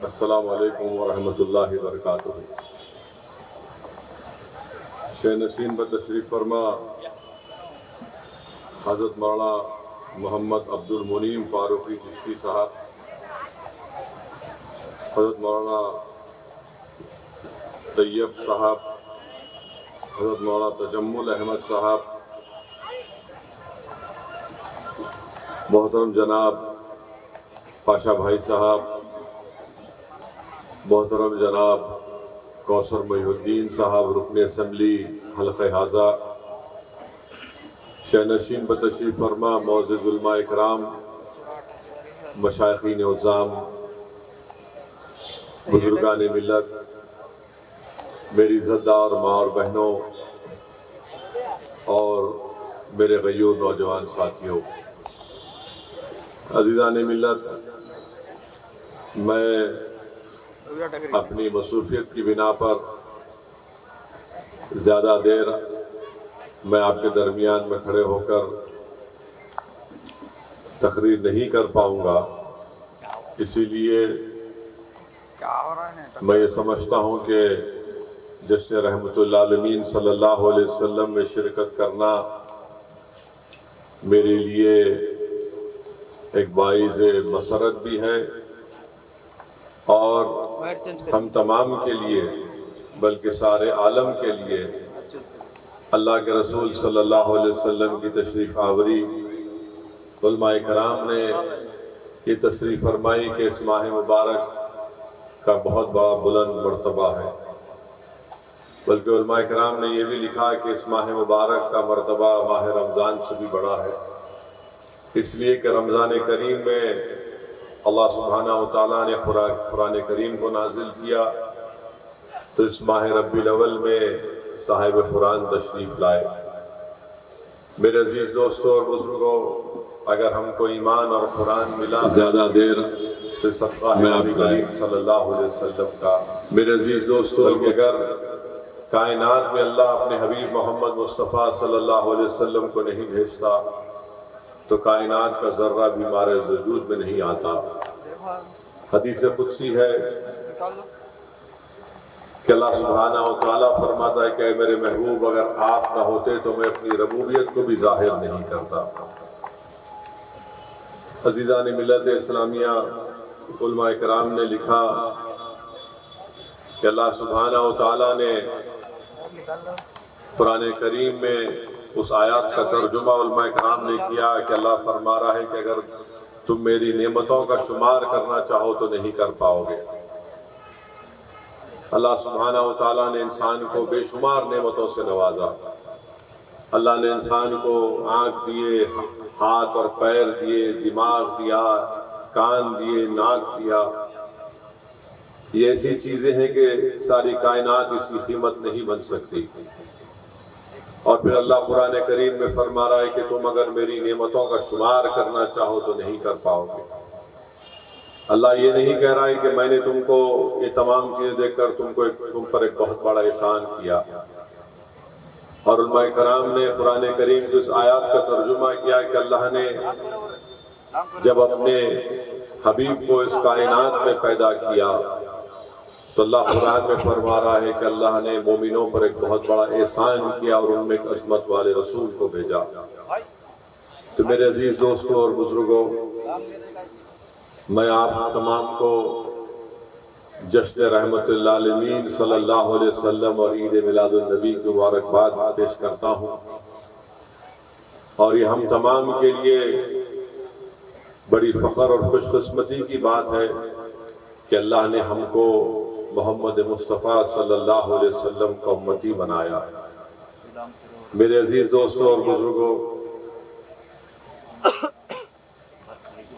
السلام علیکم ورحمۃ اللہ وبرکاتہ۔ شہ نشین بتشریف فرما حضرت مولانا محمد عبد المنیم فاروقی چشتی صاحب، حضرت مولانا طیب صاحب، حضرت مولانا تجمل احمد صاحب، محترم جناب پاشا بھائی صاحب، محترم جناب کوثر محی الدین صاحب رکن اسمبلی حلقہ حاضہ، شہ نشین بتشریف فرما معزز علماء اکرام، مشائخین عظام، بزرگان ملت، میری عزتدار ماں اور بہنوں اور میرے غیور نوجوان ساتھیوں، عزیزان ملت، میں اپنی مصروفیت کی بنا پر زیادہ دیر میں آپ کے درمیان میں کھڑے ہو کر تقریر نہیں کر پاؤں گا، اسی لیے میں یہ سمجھتا ہوں کہ جشن رحمت اللہ عالمین صلی اللہ علیہ وسلم میں شرکت کرنا میرے لیے ایک باعث مسرت بھی ہے اور ہم تمام کے لیے بلکہ سارے عالم کے لیے اللہ کے رسول صلی اللہ علیہ وسلم کی تشریف آوری، علماء کرام نے یہ تشریف فرمائی کہ اس ماہ مبارک کا بہت بڑا بلند مرتبہ ہے، بلکہ علماء کرام نے یہ بھی لکھا کہ اس ماہ مبارک کا مرتبہ ماہ رمضان سے بھی بڑا ہے، اس لیے کہ رمضان کریم میں اللہ سبحانہ وتعالیٰ نے قرآن کریم کو نازل کیا، تو اس ماہ ربیع الاول میں صاحب قرآن تشریف لائے۔ میرے عزیز دوستوں اور بزرگوں، اگر ہم کو ایمان اور قرآن ملا زیادہ دیر تو صدقہ ہے نبی کریم صلی اللہ علیہ وسلم کا۔ میرے عزیز دوستوں، اگر کائنات میں اللہ اپنے حبیب محمد مصطفیٰ صلی اللہ علیہ وسلم کو نہیں بھیجتا تو کائنات کا ذرہ بھی ہمارے وجود میں نہیں آتا۔ حدیث قدسی ہے کہ اللہ سبحانہ وتعالیٰ فرماتا ہے کہ اے میرے محبوب، اگر آپ نہ ہوتے تو میں اپنی ربوبیت کو بھی ظاہر نہیں کرتا۔ عزیزان ملت اسلامیہ، علماء کرام نے لکھا کہ اللہ سبحانہ وتعالیٰ نے قرآن کریم میں اس آیات کا ترجمہ علماء کرام نے کیا کہ اللہ فرما رہا ہے کہ اگر تم میری نعمتوں کا شمار کرنا چاہو تو نہیں کر پاؤ گے۔ اللہ سبحانہ وتعالیٰ نے انسان کو بے شمار نعمتوں سے نوازا۔ اللہ نے انسان کو آنکھ دیے، ہاتھ اور پیر دیے، دماغ دیا، کان دیے، ناک دیا۔ یہ ایسی چیزیں ہیں کہ ساری کائنات اس کی قیمت نہیں بن سکتی، اور پھر اللہ قرآن کریم میں فرما رہا ہے کہ تم اگر میری نعمتوں کا شمار کرنا چاہو تو نہیں کر پاؤ گے۔ اللہ یہ نہیں کہہ رہا ہے کہ میں نے تم کو یہ تمام چیزیں دے کر تم پر ایک بہت بڑا احسان کیا۔ اور علماء کرام نے قرآن کریم کی اس آیات کا ترجمہ کیا کہ اللہ نے جب اپنے حبیب کو اس کائنات میں پیدا کیا تو اللہ قرآن میں فرما رہا ہے کہ اللہ نے مومنوں پر ایک بہت بڑا احسان کیا اور ان میں ایک عظمت والے رسول کو بھیجا۔ تو میرے عزیز دوستوں اور بزرگوں، میں آپ تمام کو جشن رحمت اللہ عالمین صلی اللہ علیہ وسلم اور عید میلاد النبی کی مبارکباد پیش کرتا ہوں، اور یہ ہم تمام کے لیے بڑی فخر اور خوش قسمتی کی بات ہے کہ اللہ نے ہم کو محمد مصطفیٰ صلی اللہ علیہ وسلم کا امتی بنایا۔ میرے عزیز دوستوں اور بزرگوں،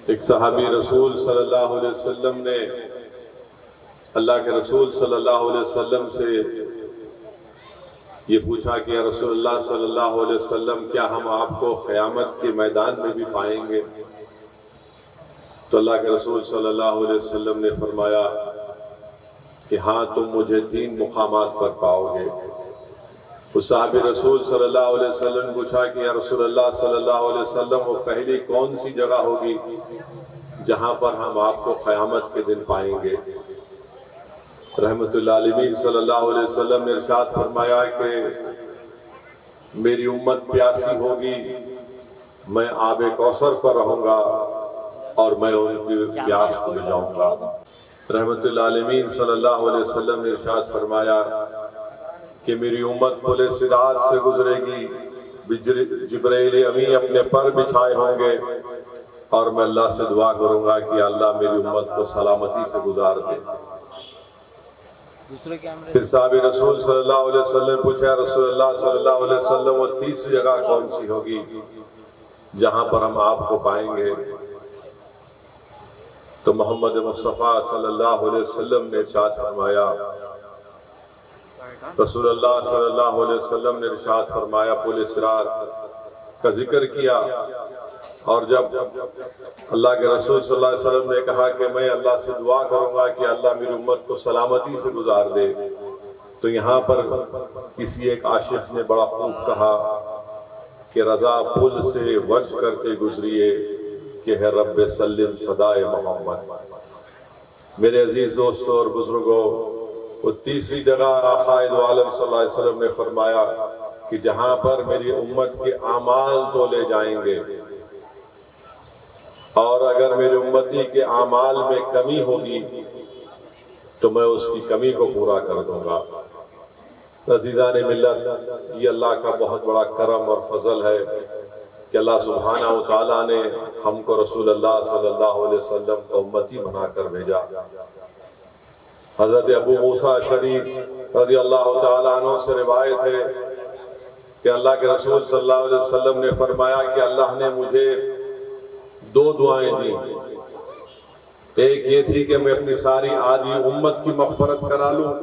ایک صحابی رسول صلی اللہ علیہ وسلم نے اللہ کے رسول صلی اللہ علیہ وسلم سے یہ پوچھا کہ یا رسول اللہ صلی اللہ علیہ وسلم، کیا ہم آپ کو قیامت کے میدان میں بھی پائیں گے؟ تو اللہ کے رسول صلی اللہ علیہ وسلم نے فرمایا کہ ہاں، تم مجھے 3 مقامات پر پاؤ گے۔ اس صحابی رسول صلی اللہ علیہ وسلم نے پوچھا کہ یا رسول اللہ صلی اللہ علیہ وسلم، وہ پہلی کون سی جگہ ہوگی جہاں پر ہم آپ کو قیامت کے دن پائیں گے؟ رحمت للعالمین صلی اللہ علیہ وسلم نے ارشاد فرمایا کہ میری امت پیاسی ہوگی، میں آب کوثر پر رہوں گا اور میں ان کی پیاس کو بجھاؤں گا۔ رحمت للعالمین صلی اللہ علیہ وسلم نے ارشاد فرمایا کہ میری امت پل صراط سے گزرے گی، جبرائیل امی اپنے پر بچھائے ہوں گے اور میں اللہ سے دعا کروں گا کہ اللہ میری امت کو سلامتی سے گزار دے۔ پھر صحابہ رسول صلی اللہ علیہ وسلم پوچھا رسول اللہ صلی اللہ علیہ وسلم وہ تیسری جگہ کون سی ہوگی جہاں پر ہم آپ کو پائیں گے؟ تو محمد مصطفیٰ صلی اللہ علیہ وسلم نے ارشاد فرمایا، رسول اللہ صلی اللہ علیہ وسلم نے ارشاد فرمایا، پل صراط کا ذکر کیا، اور جب اللہ کے رسول صلی اللہ علیہ وسلم نے کہا کہ میں اللہ سے دعا کروں گا کہ اللہ میری امت کو سلامتی سے گزار دے، تو یہاں پر کسی ایک عاشق نے بڑا خوب کہا کہ رضا پل سے وجھ کر کے گزریے کہ ہے رب سلم صدائے محمد۔ میرے عزیز دوستوں اور بزرگوں، وہ تیسری جگہ قائد عالم صلی اللہ علیہ وسلم نے فرمایا کہ جہاں پر میری امت کے اعمال تولے جائیں گے، اور اگر میری امتی کے اعمال میں کمی ہوگی تو میں اس کی کمی کو پورا کر دوں گا۔ عزیزان ملت، یہ اللہ کا بہت بڑا کرم اور فضل ہے کہ اللہ سبحانہ و تعالیٰ نے ہم کو رسول اللہ صلی اللہ علیہ وسلم کو امتی بنا کر بھیجا۔ حضرت ابو موسیٰ شریف رضی اللہ تعالیٰ عنہ سے روایت ہے کہ اللہ کے رسول صلی اللہ علیہ وسلم نے فرمایا کہ اللہ نے مجھے دو دعائیں دی، ایک یہ تھی کہ میں اپنی ساری آدھی امت کی مغفرت کرا لوں،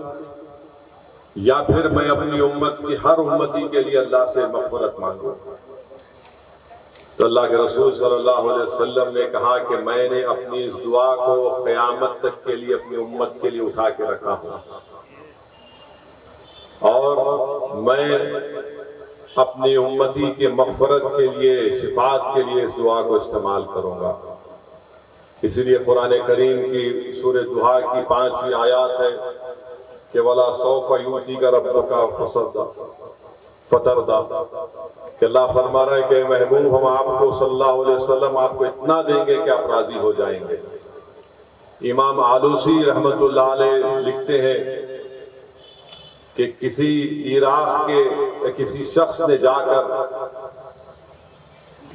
یا پھر میں اپنی امت کی ہر امتی کے لیے اللہ سے مغفرت مانگوں۔ تو اللہ کے رسول صلی اللہ علیہ وسلم نے کہا کہ میں نے اپنی اس دعا کو قیامت تک کے لیے اپنی امت کے لیے اٹھا کے رکھا ہوں، اور میں اپنی امتی کے مغفرت کے لیے، شفاعت کے لیے اس دعا کو استعمال کروں گا۔ اسی لیے قرآن کریم کی سورہ دہا کی 5ویں آیات ہے کہ وَلَا سَوْفَ يُؤْتِيكَ رَبُّكَ فَتَرْضَىٰ، کہ اللہ فرما رہا ہے کہ محبوب ہم آپ کو صلی اللہ علیہ وسلم آپ کو اتنا دیں گے کہ آپ راضی ہو جائیں گے۔ امام آلوسی رحمت اللہ علیہ لکھتے ہیں کہ کسی عراق کے کسی شخص نے جا کر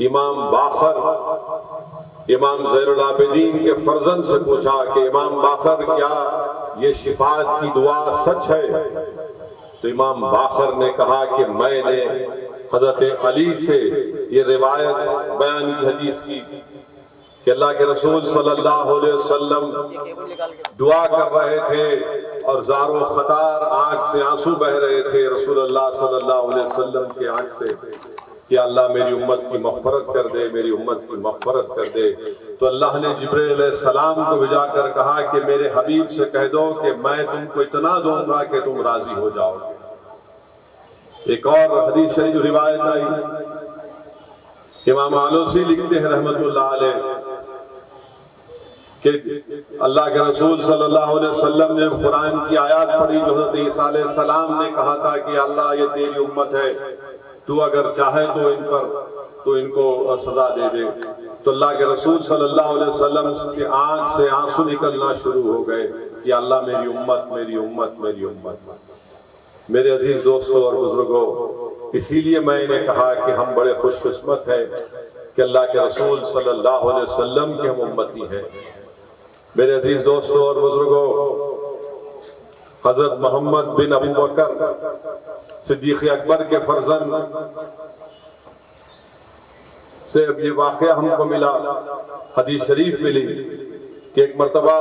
امام باقر، امام زین العابدین کے فرزند سے پوچھا کہ امام باقر کیا یہ شفاعت کی دعا سچ ہے؟ تو امام باقر نے کہا کہ میں نے حضرت علی سے یہ روایت بیان کی حدیث کی کہ اللہ کے رسول صلی اللہ علیہ وسلم دعا کر رہے تھے اور زار و خطار آنکھ سے آنسو بہ رہے تھے رسول اللہ صلی اللہ علیہ وسلم کے آنکھ سے کہ اللہ میری امت کی مغفرت کر دے، میری امت کی مغفرت کر دے۔ تو اللہ نے جبرائیل علیہ السلام کو بھیجا کر کہا کہ میرے حبیب سے کہہ دو کہ میں تم کو اتنا دوں گا کہ تم راضی ہو جاؤ گے۔ ایک اور حدیث شریف روایت آئی، امام آلوسی لکھتے ہیں رحمت اللہ علیہ کہ اللہ کے رسول صلی اللہ علیہ وسلم نے قرآن کی آیات پڑھی جو حضرت عیسیٰ علیہ السلام نے کہا تھا کہ اللہ یہ تیری امت ہے، تو اگر چاہے تو ان کو سزا دے دے۔ تو اللہ کے رسول صلی اللہ علیہ وسلم کی آنکھ سے آنسو نکلنا شروع ہو گئے کہ اللہ میری امت، میری امت، میری امت۔ میرے عزیز دوستوں اور بزرگوں، اسی لیے میں نے کہا کہ ہم بڑے خوش قسمت ہیں کہ اللہ کے رسول صلی اللہ علیہ وسلم کے ہم امتی ہیں۔ میرے عزیز دوستوں اور بزرگوں، حضرت محمد بن ابو بکر صدیق اکبر کے فرزند سے یہ واقعہ ہم کو ملا، حدیث شریف ملی کہ ایک مرتبہ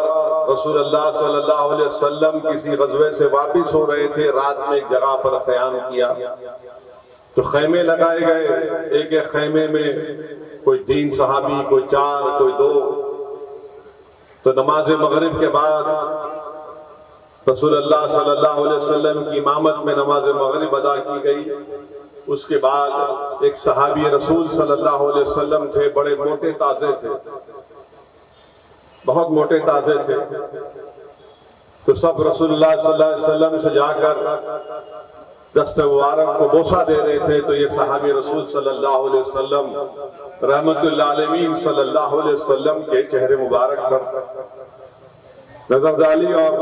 رسول اللہ صلی اللہ علیہ وسلم کسی غزوے سے واپس ہو رہے تھے، رات میں ایک جگہ پر قیام کیا تو خیمے لگائے گئے، ایک ایک خیمے میں کوئی 3 صحابی، کوئی 4، کوئی 2۔ تو نماز مغرب کے بعد رسول اللہ صلی اللہ علیہ وسلم کی امامت میں نماز مغرب ادا کی گئی۔ اس کے بعد ایک صحابی رسول صلی اللہ علیہ وسلم تھے، بڑے موٹے تازے تھے، بہت موٹے تازے تھے۔ تو سب رسول اللہ صلی اللہ علیہ وسلم سے جا کر دست مبارک کو بوسہ دے رہے تھے، تو یہ صحابی رسول صلی اللہ علیہ وسلم رحمت للعالمین صلی اللہ علیہ وسلم کے چہرے مبارک پر نظر ڈالی اور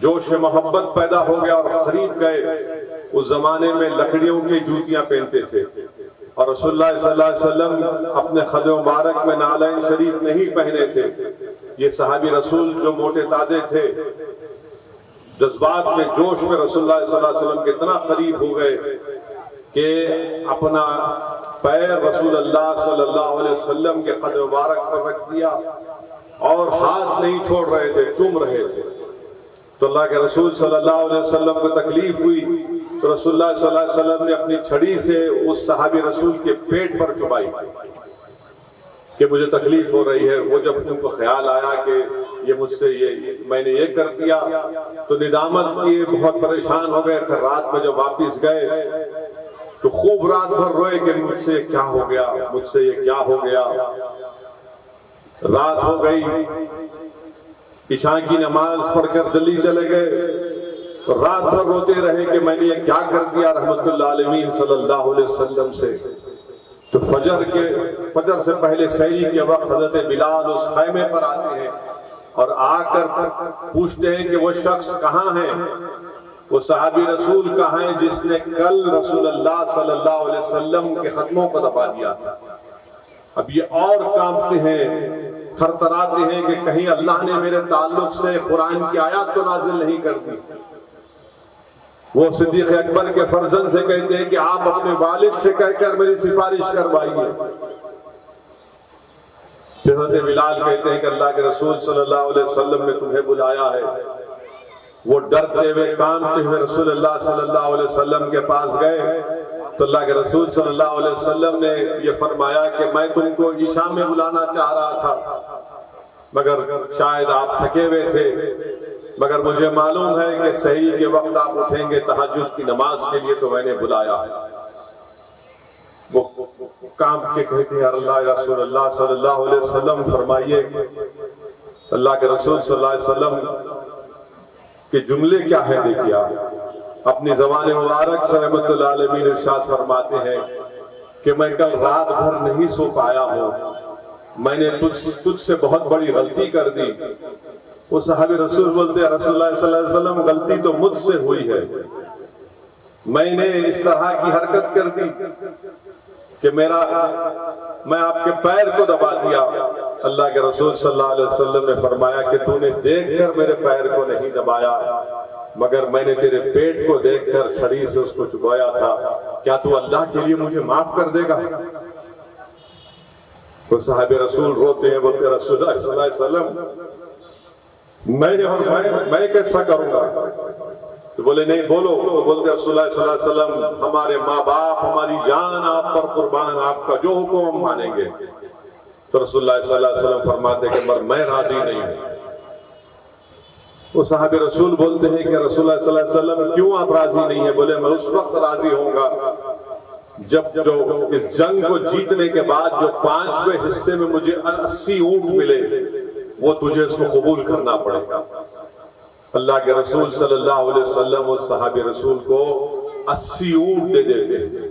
جوش محبت پیدا ہو گیا اور خرید گئے۔ اس زمانے میں لکڑیوں کی جوتیاں پہنتے تھے اور رسول اللہ صلی اللہ علیہ وسلم اپنے خد مبارک میں نعلین شریف نہیں پہنے تھے۔ یہ صحابی رسول جو موٹے تازے تھے، جذبات میں جوش میں رسول اللہ صلی اللہ علیہ وسلم کے اتنا قریب ہو گئے کہ اپنا پیر رسول اللہ صلی اللہ علیہ وسلم کے قد مبارک پر رکھ دیا اور ہاتھ نہیں چھوڑ رہے تھے، چوم رہے تھے۔ تو اللہ کے رسول صلی اللہ علیہ وسلم کو تکلیف ہوئی تو رسول اللہ صلی اللہ علیہ وسلم نے اپنی چھڑی سے اس صحابی رسول کے پیٹ پر چبائی کہ مجھے تکلیف ہو رہی ہے۔ وہ جب ان کو خیال آیا کہ یہ مجھ سے میں نے یہ کر دیا تو ندامت کیے، بہت پریشان ہو گئے۔ پھر رات میں جب واپس گئے تو خوب رات بھر روئے کہ مجھ سے کیا ہو گیا، مجھ سے یہ کیا ہو گیا۔ رات ہو گئی، عشاء کی نماز پڑھ کر جلدی چلے گئے، تو رات بھر روتے رہے کہ میں نے یہ کیا کر دیا رحمت للعالمین صلی اللہ علیہ وسلم سے۔ تو فجر سے پہلے سحری کے وقت حضرت بلال اس خیمے پر آتے ہیں اور آ کر پوچھتے ہیں کہ وہ شخص کہاں ہے، وہ صحابی رسول کہاں ہے جس نے کل رسول اللہ صلی اللہ علیہ وسلم کے ختموں کو دبا دیا تھا۔ اب یہ اور کانپتے ہیں، تھرتھراتے ہیں کہ کہیں اللہ نے میرے تعلق سے قرآن کی آیات تو نازل نہیں کر دی۔ وہ صدیق اکبر کے فرزند سے کہتے ہیں کہ آپ اپنے والد سے کہہ کر میری سفارش کروائیے۔ حضرت بلال کہتے ہیں کہ اللہ کے رسول صلی اللہ علیہ وسلم نے تمہیں بلایا ہے۔ وہ ڈرتے ہوئے کانپتے ہوئے رسول اللہ صلی اللہ علیہ وسلم کے پاس گئے تو اللہ کے رسول صلی اللہ علیہ وسلم نے یہ فرمایا کہ میں تم کو عشاء میں بلانا چاہ رہا تھا، مگر شاید آپ تھکے ہوئے تھے، مگر مجھے معلوم ہے کہ سحری کے وقت آپ اٹھیں گے تہجد کی نماز کے لیے، تو میں نے بلایا۔ وہ کانپ کے کہتے ہیں اللہ رسول اللہ صلی اللہ علیہ وسلم فرمائیے اللہ کے رسول صلی اللہ علیہ وسلم کے جملے کیا ہے۔ دیکھیے آپ اپنی زبان مبارک سے رحمت للعالمین ارشاد فرماتے ہیں کہ میں کل رات بھر نہیں سو پایا ہوں، میں نے تجھ سے بہت بڑی غلطی کر دی۔ وہ صحابی رسول بولتے ہیں رسول اللہ صلی اللہ علیہ وسلم غلطی تو مجھ سے ہوئی ہے، میں نے اس طرح کی حرکت کر دی کہ میں آپ کے پیر کو دبا دیا۔ اللہ کے رسول صلی اللہ علیہ وسلم نے فرمایا کہ تو نے دیکھ کر میرے پیر کو نہیں دبایا، مگر میں نے تیرے پیٹ کو دیکھ کر چھڑی سے اس کو چبایا تھا، کیا تو اللہ کے لیے مجھے معاف کر دے گا؟ وہ صحابہ رسول روتے ہیں، بولتے رسول اللہ صلی اللہ علیہ وسلم میں کیسا کروں گا؟ تو بولے نہیں بولو۔ تو بولتے رسول اللہ صلی اللہ علیہ وسلم ہمارے ماں باپ ہماری جان آپ پر قربان، آپ کا جو حکم ہم مانیں گے۔ تو رسول اللہ صلی اللہ علیہ وسلم فرماتے کہ میں راضی نہیں ہوں۔ وہ صحابہ رسول بولتے ہیں کہ رسول اللہ صلی اللہ علیہ وسلم کیوں آپ راضی نہیں ہیں؟ بولے میں اس وقت راضی ہوں گا جب جو اس جنگ کو جیتنے کے بعد جو 5ویں حصے میں مجھے 80 اونٹ ملے، وہ تجھے اس کو قبول کرنا پڑے گا۔ اللہ کے رسول صلی اللہ علیہ وسلم اس صحابی رسول کو 80 اونٹ دے دیتے ہیں۔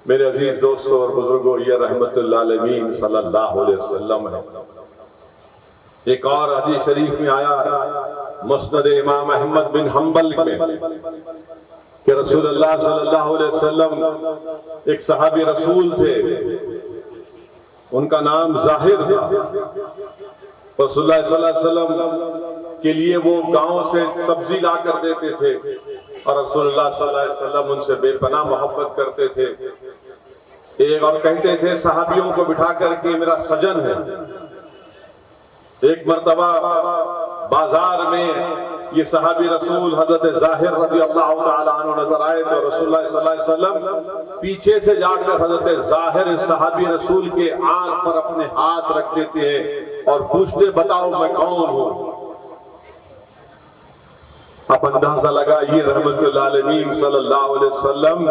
میرے عزیز دوستوں اور بزرگوں، یہ رحمت للعالمین صلی اللہ علیہ وسلم ہے۔ ایک اور حدیث شریف میں آیا مسند امام احمد بن حنبل میں کہ رسول اللہ صلی اللہ علیہ وسلم ایک صحابی رسول تھے، ان کا نام ظاہر تھا۔ رسول اللہ صلی اللہ علیہ وسلم کے لیے وہ گاؤں سے سبزی لا کر دیتے تھے اور رسول اللہ صلی اللہ علیہ وسلم ان سے بے پناہ محبت کرتے تھے۔ ایک اور کہتے تھے صحابیوں کو بٹھا کر کہ میرا سجن ہے۔ ایک مرتبہ بازار میں یہ صحابی رسول حضرت ظاہر رضی اللہ تعالیٰ عنہ نظر آئے تو رسول اللہ صلی اللہ علیہ وسلم پیچھے سے جا کر حضرت ظاہر صحابی رسول کے آنکھ پر اپنے ہاتھ رکھ دیتے ہیں اور پوچھتے بتاؤ میں کون ہوں؟ اب اندازہ لگا یہ رحمت للعالمین صلی اللہ علیہ وسلم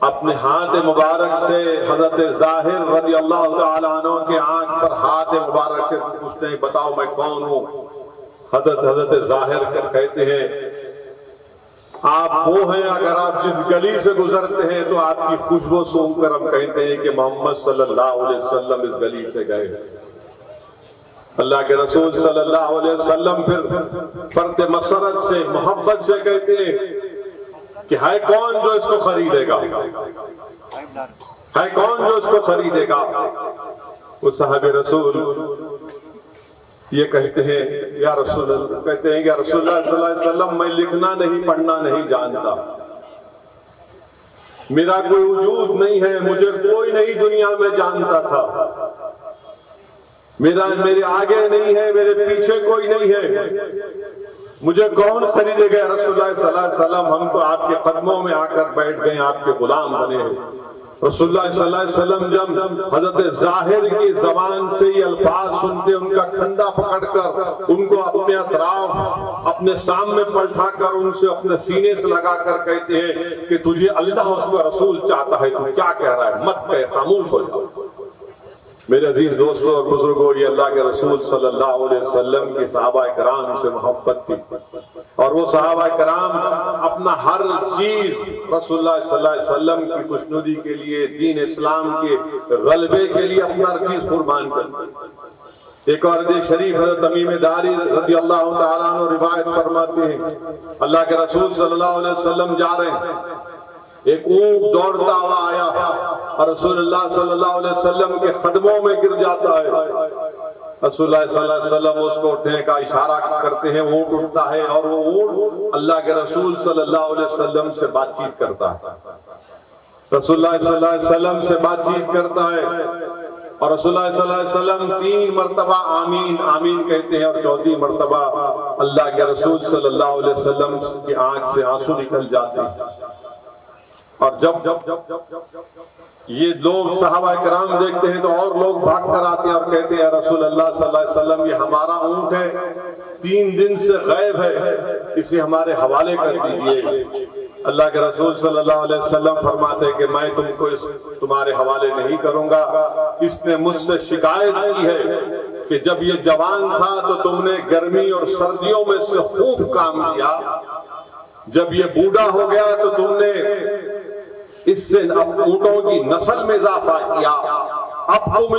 اپنے ہاتھ مبارک سے حضرت ظاہر رضی اللہ تعالیٰ عنہ کے آنکھ پر ہاتھ مبارک سے پوچھتے ہیں بتاؤ میں کون ہوں؟ حضرت ظاہر کر کہتے ہیں آپ وہ ہیں اگر آپ جس گلی سے گزرتے ہیں تو آپ کی خوشبو سونگھ کر ہم کہتے ہیں کہ محمد صلی اللہ علیہ وسلم اس گلی سے گئے۔ اللہ کے رسول صلی اللہ علیہ وسلم پھر فرد مسرت سے محبت سے کہتے ہیں کہ ہے کون جو اس کو خریدے گا، ہے کون جو اس کو خریدے گا؟ وہ صحابہ رسول یہ کہتے ہیں یا رسول اللہ، کہتے ہیں کہ رسول اللہ صلی اللہ علیہ وسلم میں لکھنا نہیں پڑھنا نہیں جانتا، میرا کوئی وجود نہیں ہے، مجھے کوئی نہیں دنیا میں جانتا تھا، میرے آگے نہیں ہے، میرے پیچھے کوئی نہیں ہے، مجھے کون خریدے گا رسول اللہ صلی اللہ علیہ وسلم؟ ہم تو آپ کے قدموں میں آ کر بیٹھ گئے، آپ کے غلام بنے ہیں۔ رسول اللہ صلی اللہ علیہ وسلم جب حضرت ظاہر کی زبان سے یہ الفاظ سنتے، ان کا کھندا پکڑ کر ان کو اپنے اطراف اپنے سامنے پلٹا کر ان سے اپنے سینے سے لگا کر کہتے ہیں کہ تجھے اللہ اس کو رسول چاہتا ہے، تو کیا کہہ رہا ہے؟ مت کہہ، خاموش ہو جاؤ۔ میرے عزیز دوستوں اور بزرگوں، یہ اللہ کے رسول صلی اللہ علیہ وسلم کی صحابہ کرام سے محبت تھی، اور وہ صحابہ کرام اپنا ہر چیز رسول اللہ صلی اللہ علیہ وسلم کی خوشنودی کے لیے، دین اسلام کے غلبے کے لیے اپنا ہر چیز قربان کرتے۔ ایک اور حدیث شریف حضرت تمیم داری رضی اللہ تعالیٰ عنہ روایت فرماتے ہیں، اللہ کے رسول صلی اللہ علیہ وسلم جا رہے ہیں، ایک اونٹ دوڑتا ہوا آیا اور رسول اللہ صلی اللہ علیہ وسلم کے قدموں میں گر جاتا ہے۔ رسول اللہ صلی اللہ علیہ وسلم اس کو اٹھنے کا اشارہ کرتے ہیں، اونٹ اٹھتا ہے اور وہ اونٹ اللہ کے رسول صلی اللہ علیہ وسلم سے بات چیت کرتا ہے، رسول اللہ صلی اللہ علیہ وسلم سے بات چیت کرتا ہے، اور رسول اللہ صلی اللہ علیہ وسلم 3 مرتبہ آمین آمین کہتے ہیں، اور 4تھی مرتبہ اللہ کے رسول صلی اللہ علیہ وسلم کی آنکھ سے آنسو نکل جاتے ہیں۔ اور جب یہ لوگ صحابہ کرام دیکھتے ہیں تو اور لوگ بھاگ کر آتے ہیں اور کہتے ہیں رسول اللہ صلی اللہ علیہ وسلم یہ ہمارا اونٹ ہے، 3 دن سے غائب ہے، اسے ہمارے حوالے کر دیجئے۔ اللہ کے رسول صلی اللہ علیہ وسلم فرماتے ہیں کہ میں تم کو تمہارے حوالے نہیں کروں گا، اس نے مجھ سے شکایت کی ہے کہ جب یہ جوان تھا تو تم نے گرمی اور سردیوں میں سے خوب کام کیا، جب یہ بوڑھا ہو گیا تو تم نے اس سے اونٹوں کی نسل میں اضافہ کیا، اب تم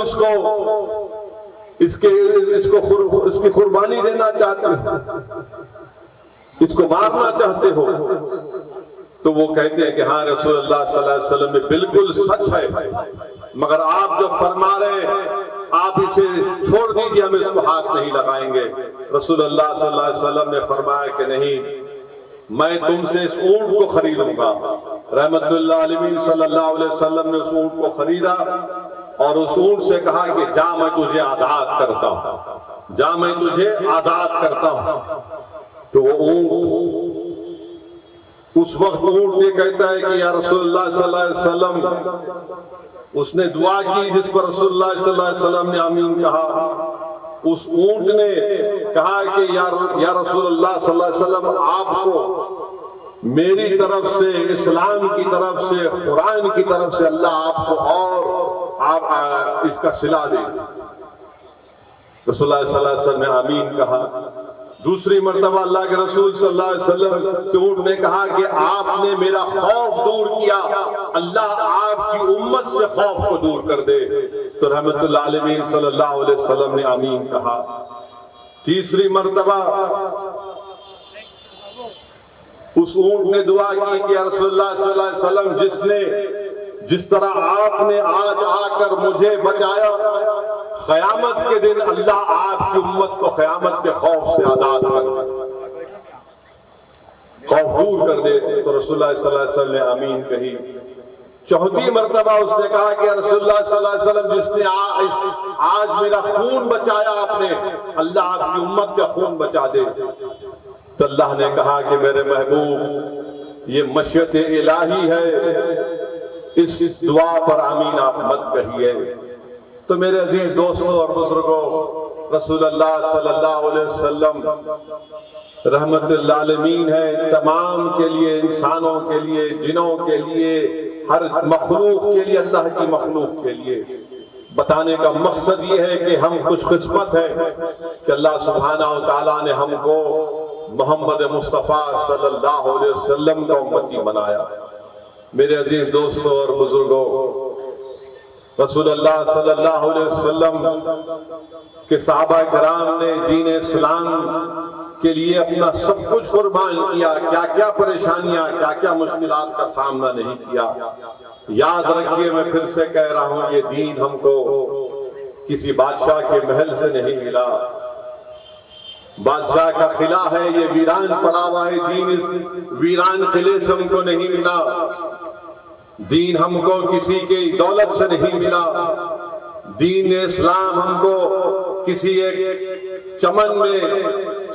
اس کی قربانی دینا چاہتے ہو، اس کو مارنا چاہتے ہو؟ تو وہ کہتے ہیں کہ ہاں رسول اللہ صلی اللہ علیہ وسلم میں بالکل سچ ہے، مگر آپ جو فرما رہے ہیں آپ اسے چھوڑ دیجئے، ہم اس کو ہاتھ نہیں لگائیں گے۔ رسول اللہ صلی اللہ علیہ وسلم نے فرمایا کہ نہیں، میں تم سے اس اونٹ کو خریدوں گا۔ رحمت اللہ علیہ صلی اللہ علیہ وسلم نے اس اونٹ کو خریدا اور اس اونٹ سے کہا کہ جا میں تجھے آزاد کرتا ہوں، جا میں تجھے آزاد کرتا ہوں۔ تو وہ اونٹ اس وقت اونٹ یہ کہتا ہے کہ یا رسول اللہ صلی اللہ علیہ وسلم، اس نے دعا کی جس پر رسول اللہ صلی اللہ علیہ وسلم نے آمین کہا۔ اس اونٹ نے کہا کہ یا رسول اللہ صلی اللہ علیہ وسلم، آپ کو میری طرف سے، اسلام کی طرف سے، قرآن کی طرف سے اللہ آپ کو اور آپ اس کا صلہ دے۔ رسول اللہ صلی اللہ علیہ وسلم نے آمین کہا۔ دوسری مرتبہ اللہ کے رسول صلی اللہ علیہ وسلم سے اونٹ نے کہا کہ آپ نے میرا خوف دور کیا، اللہ آپ کی امت سے خوف کو دور کر دے۔ تو رحمت اللہ علیہ صلی اللہ علیہ وسلم نے آمین کہا۔ تیسری مرتبہ اس اونٹ نے دعا کی کہ یا رسول اللہ صلی اللہ علیہ وسلم، جس طرح آپ نے آج آ کر مجھے بچایا، قیامت کے دن اللہ آپ کی امت کو قیامت کے خوف سے آزاد کر دے، خوف دور کر دے۔ تو رسول اللہ صلی اللہ علیہ وسلم نے آمین کہی۔ چوتھی مرتبہ اس نے کہا کہ رسول اللہ صلی اللہ علیہ وسلم، جس نے آج میرا خون بچایا آپ نے، اللہ آپ کی امت کا خون بچا دے۔ تو اللہ نے کہا کہ میرے محبوب، یہ مشیت الہی ہے، اس دعا پر آمین آپ مت کہیے۔ تو میرے عزیز دوستوں اور بزرگوں، رسول اللہ صلی اللہ علیہ وسلم رحمت للعالمین ہے، تمام کے لیے، انسانوں کے لیے، جنوں کے لیے، ہر مخلوق کے لیے، اللہ کی مخلوق کے لیے۔ بتانے کا مقصد یہ ہے کہ ہم خوش قسمت ہیں کہ اللہ سبحانہ و تعالیٰ نے ہم کو محمد مصطفیٰ صلی اللہ علیہ وسلم کا امتی بنایا۔ میرے عزیز دوستوں اور بزرگوں، رسول اللہ صلی اللہ علیہ وسلم کے صحابہ کرام نے دین اسلام کے لیے اپنا سب کچھ قربان کیا، کیا کیا پریشانیاں، کیا کیا مشکلات کا سامنا نہیں کیا۔ یاد رکھیے، میں پھر سے کہہ رہا ہوں، یہ دین ہم کو کسی بادشاہ کے محل سے نہیں ملا، بادشاہ کا قلعہ ہے، یہ ویران پڑا ہوا ہے دین، اس ویران قلعے سے ہم کو نہیں ملا۔ دین ہم کو کسی کی دولت سے نہیں ملا، دین اسلام ہم کو کسی ایک چمن میں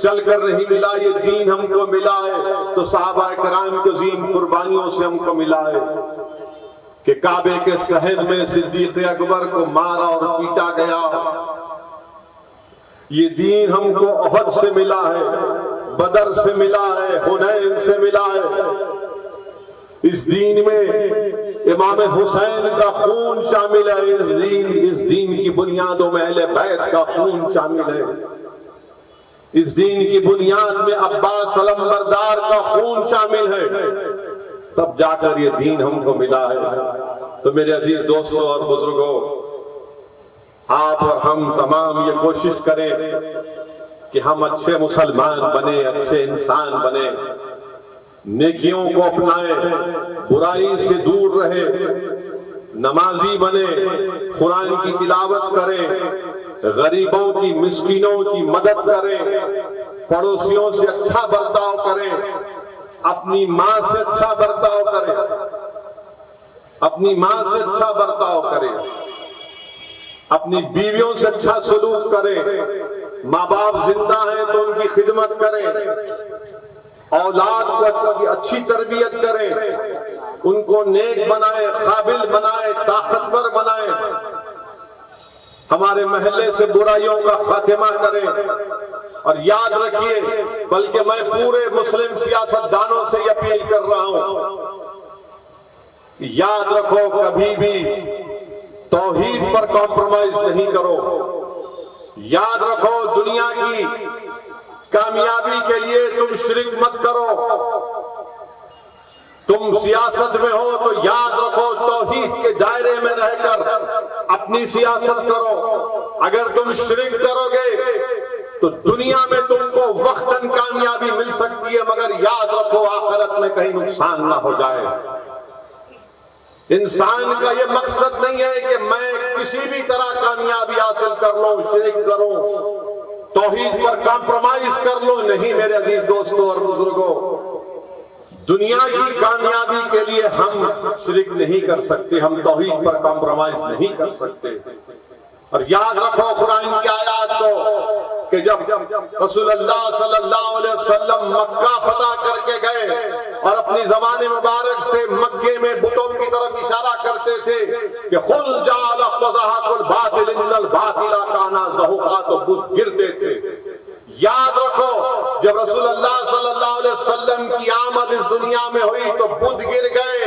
چل کر نہیں ملا، یہ دین ہم کو ملا ہے تو صحابہ کرام کی عظیم قربانیوں سے ہم کو ملا ہے کہ کعبے کے صحن میں صدیق اکبر کو مارا اور پیٹا گیا۔ یہ دین ہم کو احد سے ملا ہے، بدر سے ملا ہے، حنین سے ملا ہے۔ اس دین میں امام حسین کا خون شامل ہے، اس دین کی بنیادوں میں اہل بیت کا خون شامل ہے، اس دین کی بنیاد میں عباس علمبردار کا خون شامل ہے، تب جا کر یہ دین ہم کو ملا ہے۔ تو میرے عزیز دوستوں اور بزرگوں، آپ اور ہم تمام یہ کوشش کریں کہ ہم اچھے مسلمان بنیں، اچھے انسان بنیں، نیکیوں کو اپنائیں، برائی سے دور رہے، نمازی بنے، قرآن کی تلاوت کریں، غریبوں کی مسکینوں کی مدد کریں، پڑوسیوں سے اچھا برتاؤ کریں، اپنی ماں سے اچھا برتاؤ کریں، اپنی ماں سے اچھا برتاؤ کریں، اپنی بیویوں سے اچھا سلوک کریں، ماں باپ زندہ ہیں تو ان کی خدمت کریں، اولاد کو اچھی تربیت کریں، ان کو نیک بنائیں، قابل بنائیں، طاقتور بنائیں، ہمارے محلے سے برائیوں کا خاتمہ کریں۔ اور یاد رکھیے، بلکہ میں پورے مسلم سیاستدانوں سے یہ اپیل کر رہا ہوں، یاد رکھو کبھی بھی توحید پر کمپرومائز نہیں کرو۔ یاد رکھو دنیا کی کامیابی کے لیے تم شرک مت کرو۔ تم سیاست میں ہو تو یاد رکھو توحید کے دائرے میں رہ کر اپنی سیاست کرو۔ اگر تم شرک کرو گے تو دنیا میں تم کو وقتاً کامیابی مل سکتی ہے، مگر یاد رکھو آخرت میں کہیں نقصان نہ ہو جائے۔ انسان کا یہ مقصد نہیں ہے کہ میں کسی بھی طرح کامیابی حاصل کر لوں، شرک کروں، توحید پر کمپرومائز کر لوں، نہیں میرے عزیز دوستوں اور بزرگوں، دنیا کی کامیابی کے لیے ہم شرک نہیں کر سکتے، ہم توحید پر کمپرومائز نہیں کر سکتے۔ اور یاد رکھو قرآن کی آیات کو کہ جب رسول اللہ صلی اللہ علیہ وسلم مکہ فتح کر کے گئے اور اپنی زبان مبارک سے مکے میں بتوں کی طرف اشارہ کرتے تھے کہ قُلْ جَعَلَ وَزَهَقَ الْبَاطِلَ إِنَّ الْبَاطِلَ كَانَ زَهُوقًا، تو بت گرتے تھے۔ یاد رکھو جب رسول اللہ صلی اللہ علیہ وسلم کی آمد اس دنیا میں ہوئی تو بت گر گئے،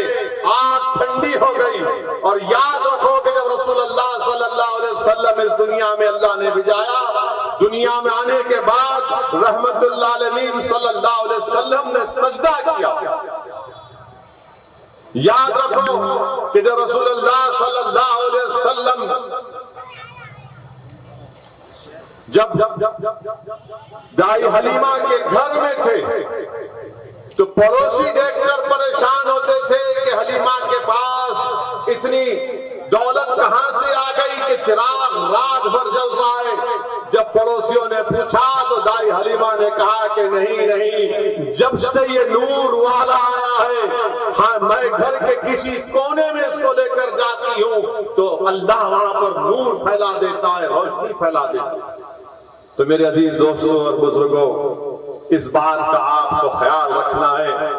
آگ ٹھنڈی ہو گئی۔ اور یاد رکھو کہ جب رسول اللہ صلی اللہ علیہ وسلم اس دنیا میں اللہ نے بھیجایا، دنیا میں آنے کے بعد رحمت للعالمین صلی اللہ علیہ وسلم نے سجدہ کیا۔ یاد رکھو کہ جب رسول اللہ صلی اللہ علیہ وسلم جب دائی حلیمہ کے گھر میں تھے تو پڑوسی دیکھ کر پریشان ہوتے تھے کہ حلیمہ کے پاس اتنی دولت کہاں سے آ گئی کہ چراغ رات بھر جل رہا ہے۔ جب پڑوسیوں نے پوچھا تو دائی حلیمہ نے کہا کہ نہیں، جب سے یہ نور والا آیا ہے، ہاں میں گھر کے کسی کونے میں اس کو لے کر جاتی ہوں تو اللہ وہاں پر نور پھیلا دیتا ہے، روشنی پھیلا دیتا ہے۔ تو میرے عزیز دوستوں اور بزرگوں، اس بات کا آپ کو خیال رکھنا ہے،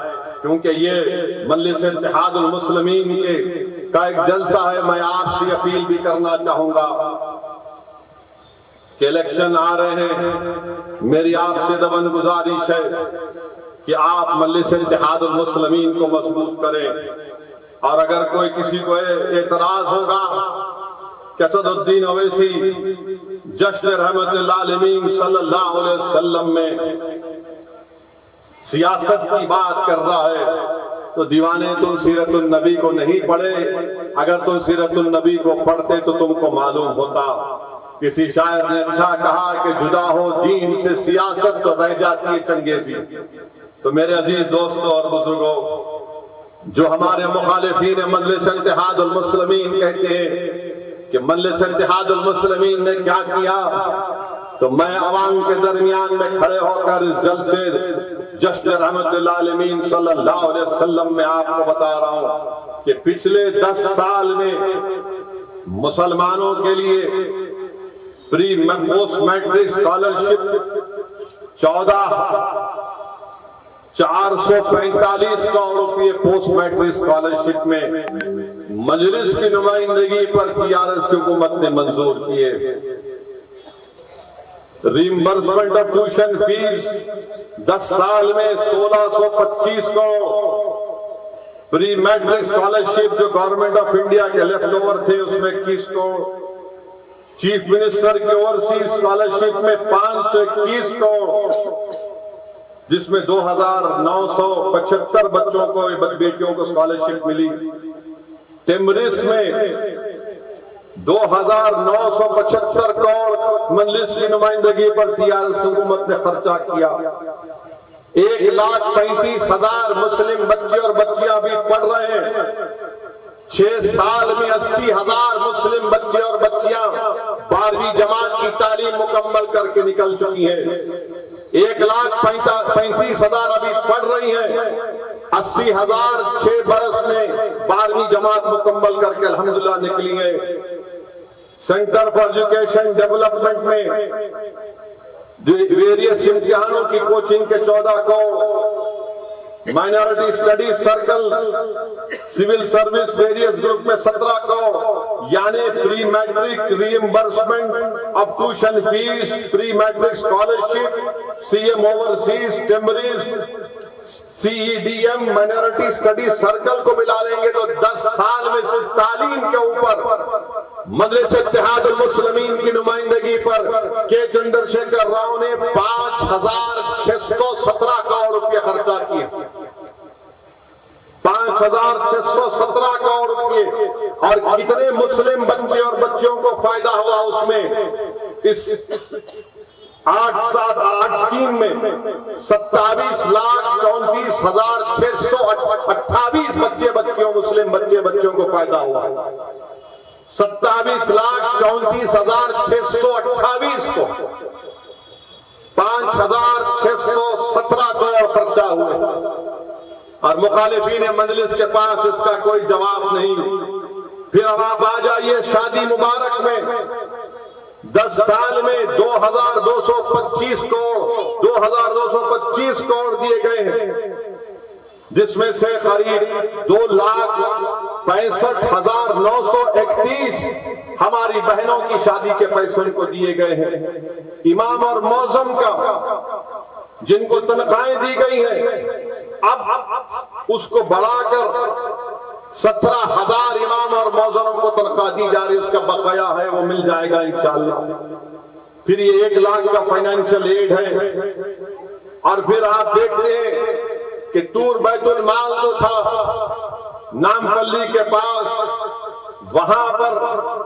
کیونکہ یہ مجلس اتحاد المسلمین کا ایک جلسہ ہے۔ میں آپ سے اپیل بھی کرنا چاہوں گا کہ الیکشن آ رہے ہیں، میری آپ سے دبن گزارش ہے کہ آپ مجلس اتحاد المسلمین کو مضبوط کریں، اور اگر کوئی کسی کو اعتراض ہوگا کہ اسد الدین اویسی جشن رحمت للعالمین صلی اللہ علیہ وسلم میں سیاست کی بات کر رہا ہے تو دیوانے تم سیرت النبی کو نہیں پڑھے، اگر تم سیرت النبی کو پڑھتے تو تم کو معلوم ہوتا۔ کسی شاعر نے اچھا کہا کہ جدا ہو دین سے سیاست تو رہ جاتی ہے چنگیزی۔ تو میرے عزیز دوستوں اور بزرگوں، جو ہمارے مخالفین مجلس اتحاد المسلمین کہتے ہیں کہ مجلس اتحاد المسلمین نے کیا کیا، تو میں عوام کے درمیان میں کھڑے ہو کر اس جلسے جشن رحمت للعالمین صلی اللہ علیہ وسلم میں آپ کو بتا رہا ہوں کہ پچھلے 10 سال میں مسلمانوں کے لیے پری پوسٹ میٹرک اسکالرشپ 14,445 کروڑ روپے پوسٹ میٹرک اسکالرشپ میں مجلس کی نمائندگی پر TRS کی حکومت نے منظور کیے۔ ریمبرسمنٹ آف ٹیوشن فیس 10 سال میں 1625 کروڑ، پری میٹرک اسکالرشپ جو گورنمنٹ آف انڈیا کے لیفٹ اوور تھے اس میں 21 کروڑ، چیف منسٹر کے اوورسیز اسکالرشپ میں 521 کروڑ، جس میں 2,975 بچوں کو بیٹیوں کو اسکالرشپ ملی۔ ٹیمرس میں 2,975 کروڑ مجلس کی نمائندگی پر TRS حکومت نے خرچہ کیا۔ 1,35,000 مسلم بچے اور بچیاں بھی پڑھ رہے ہیں۔ 6 سال میں 80,000 مسلم بچے اور بچیاں 12ویں جماعت کی تعلیم مکمل کر کے نکل چکی ہیں۔ 1,35,000 ابھی پڑھ رہی ہیں۔ 80,000 6 برس میں 12ویں جماعت مکمل کر کے الحمدللہ نکلی ہیں۔ سینٹر فار ایجوکیشن ڈیولپمنٹ میں ویریس امتحانوں کی کوچنگ کے 14 crore, minority study circle civil service various group میں 17 کروڑ، یعنی pre matric reimbursement of tuition fee, pre matric scholarship, CM overseas, ٹیمریز، CEDM، مائنورٹی اسٹڈی سرکل کو ملا لیں گے تو 10 سال میں صرف تعلیم کے اوپر مجلس اتحاد المسلمین کی نمائندگی پر کے چندر شیکھر راؤ نے 5,617 کروڑ روپے خرچہ کیے۔ 5,617 کروڑ روپے، اور کتنے مسلم بچے اور بچیوں کو فائدہ ہوا اس میں؟ اس 8 اسکیم میں 27,34,628 بچے بچیوں مسلم بچے بچوں کو فائدہ ہوا۔ 27,34,628 کو 5,617 کروڑ خرچہ ہوئے، اور مخالفین مجلس کے پاس اس کا کوئی جواب نہیں۔ پھر اب آپ آ جائیے شادی مبارک میں 10 سال میں 2,225 کروڑ دیے گئے ہیں، جس میں سے قریب 2,65,931 ہماری بہنوں کی شادی کے پیسوں کو دیے گئے ہیں۔ امام اور موذم کا جن کو تنخواہیں دی گئی ہیں، اب اس کو بڑھا کر 17,000 امام اور موذنوں کو تنخواہ دی جا رہی ہے، اس کا بقایا ہے وہ مل جائے گا انشاءاللہ۔ پھر یہ 1 لاکھ کا فائنینشل ایڈ ہے، اور پھر آپ دیکھتے ہیں کہ تور بیت المال جو تھا نامپلی کے پاس، وہاں پر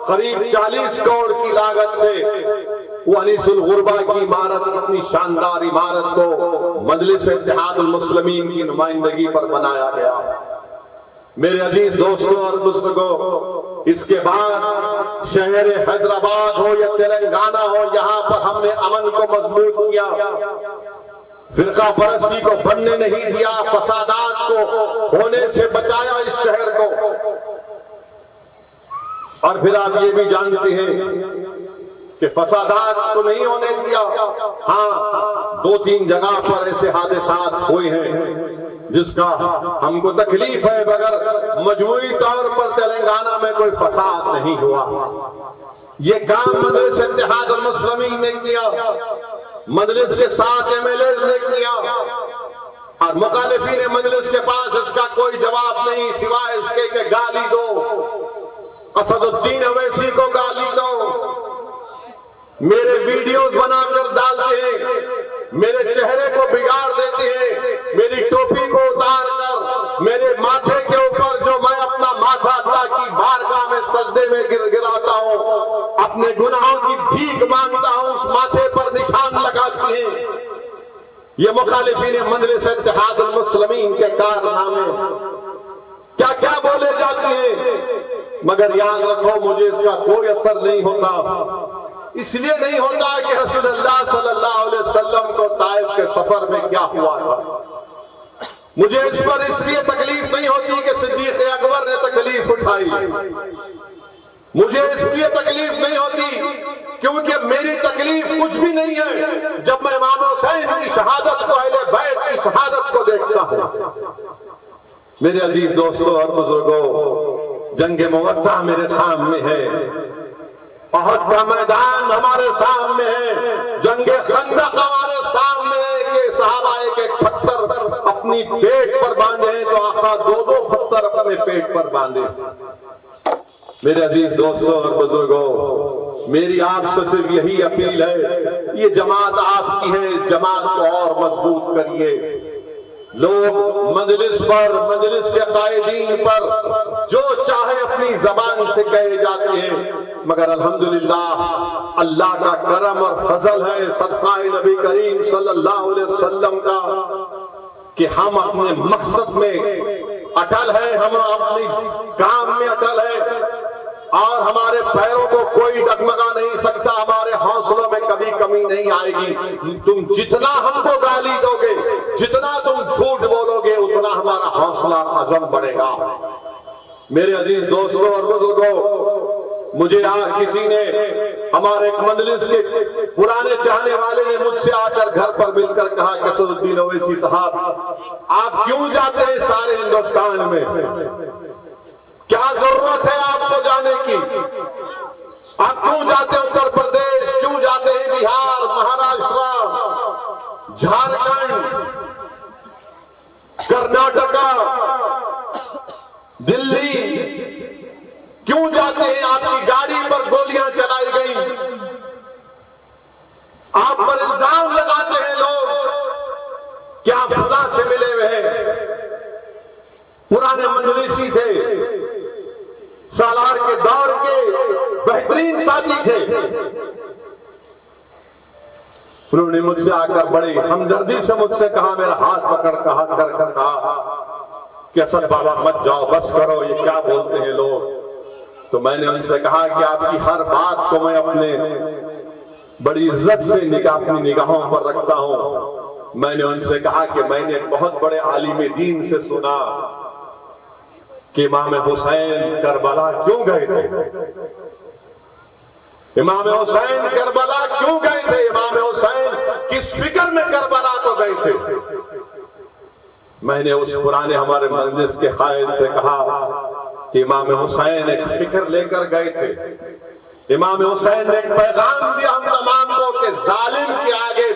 قریب 40 کروڑ کی لاگت سے وہ انیس الغربہ کی عمارت، اپنی شاندار عمارت کو مجلس اتحاد المسلمین کی نمائندگی پر بنایا گیا۔ میرے عزیز دوستوں اور بزرگوں، اس کے بعد شہر حیدرآباد ہو یا تلنگانہ ہو، یہاں پر ہم نے امن کو مضبوط کیا، فرقہ پرستی کو بننے نہیں دیا، فسادات کو ہونے سے بچایا اس شہر کو۔ اور پھر آپ یہ بھی جانتے ہیں کہ فسادات تو نہیں ہونے دیا، ہاں 2-3 جگہ پر ایسے حادثات ہوئے ہیں جس کا ہم کو تکلیف ہے، مگر مجموعی طور پر تلنگانہ میں کوئی فساد نہیں ہوا۔ یہ کام مجلس اتحاد المسلمین نے کیا، مجلس کے 7 MLA نے کیا، اور مخالفین مجلس کے پاس اس کا کوئی جواب نہیں سوائے اس کے کہ گالی دو۔ اسد الدین اویسی کو گالی دو، میرے ویڈیوز بنا کر ڈالتے ہیں، میرے چہرے کو بگاڑ دیتے ہیں، میری ٹوپی کو اتار کر میرے ماتھے کے اوپر جو میں اپنا ماتھا اللہ کی بارگاہ میں سجدے میں گراتا ہوں، اپنے گناہوں کی بھیک مانگتا ہوں، اس ماتھے پر نشان لگاتی ہیں۔ یہ مخالفین مجلس اتحاد المسلمین کے کارنامے کیا کیا بولے جاتے ہیں، مگر یاد رکھو مجھے اس کا کوئی اثر نہیں ہوتا۔ اس لیے نہیں ہوتا کہ رسول اللہ صلی اللہ علیہ وسلم کو طائف کے سفر میں کیا ہوا تھا، مجھے اس پر اس لیے تکلیف نہیں ہوتی کہ صدیق اکبر نے تکلیف اٹھائی، مجھے اس لیے تکلیف نہیں ہوتی کیونکہ میری تکلیف کچھ بھی نہیں ہے جب میں امام حسین کی شہادت کو، اہل بیت کی شہادت کو دیکھتا ہوں۔ میرے عزیز دوستوں اور بزرگوں، جنگ موطا میرے سامنے ہے، احد کا میدان ہمارے سامنے ہے، جنگ خندق ہمارے سامنے ہے کہ صحابہ ایک ایک پتھر اپنی پیٹ پر باندھے ہیں تو آقا دو دو پتھر اپنے پیٹ پر باندھے۔ میرے عزیز دوستوں اور بزرگوں، میری آپ سے صرف یہی اپیل ہے، یہ جماعت آپ کی ہے، اس جماعت کو اور مضبوط کریے۔ لوگ مجلس پر، مجلس کے قائدین پر جو چاہے اپنی زبان سے کہے جاتے ہیں، مگر الحمدللہ اللہ کا کرم اور فضل ہے، صدقہ نبی کریم صلی اللہ علیہ وسلم کا، کہ ہم اپنے مقصد میں اٹل ہیں، ہم اپنی کام میں اٹل ہیں، اور ہمارے پیروں کو کوئی ڈگمگا نہیں سکتا، ہمارے حوصلوں میں کبھی کمی نہیں آئے گی۔ تم جتنا ہم کو گالی دو گے، جتنا تم جھوٹ بولو گے، اتنا ہمارا حوصلہ عزم بڑھے گا۔ میرے عزیز دوستوں اور بزرگوں، مجھے کسی نے، ہمارے ایک مجلس کے پرانے چاہنے والے نے مجھ سے آ کر گھر پر مل کر کہا کہ اسد الدین اویسی صاحب، آپ کیوں جاتے ہیں سارے ہندوستان میں؟ کیا ضرورت ہے آپ کو جانے کی؟ آپ کیوں جاتے ہیں اتر پردیش، کیوں جاتے ہیں بہار، مہاراشٹر، جھارکھنڈ، کرناٹکا، دلی، کیوں جاتے ہیں؟ آپ کی گاڑی پر گولیاں چلائی گئیں، آپ پر الزام لگاتے ہیں لوگ کہ آپ خدا سے ملے ہوئے ہیں۔ پرانے مجلسی تھے، سالار کے دور کے بہترین ساتھی تھے، انہوں نے مجھ سے آ کر بڑی ہمدردی سے مجھ سے کہا، میرا ہاتھ پکڑ کر کہا کہ اسد بابا مت جاؤ، بس کرو، یہ کیا بولتے ہیں لوگ۔ تو میں نے ان سے کہا کہ آپ کی ہر بات کو میں اپنے بڑی عزت سے اپنی نگاہوں پر رکھتا ہوں۔ میں نے ان سے کہا کہ میں نے بہت بڑے عالم دین سے سنا کہ امام حسین کربلا کیوں گئے تھے، امام حسین کربلا کیوں گئے تھے، امام حسین کس فکر میں کربلا کو گئے تھے۔ میں نے اس پرانے ہمارے مجلس کے قائد سے کہا کہ امام حسین ایک فکر لے کر گئے تھے، امام حسین نے ایک پیغام دیا ہم تمام کو کہ ظالم کے آگے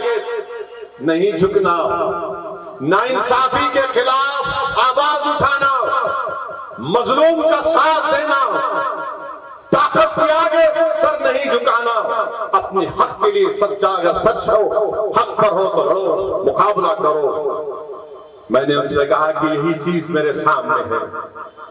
نہیں جھکنا، ناانصافی کے خلاف آواز اٹھانا، مظلوم کا ساتھ دینا، طاقت کے آگے سر نہیں جھکانا، اپنے حق کے لیے سچا، اگر سچ ہو، حق پر ہو تو لڑو، مقابلہ کرو۔ میں نے ان سے کہا کہ یہی چیز میرے سامنے ہے۔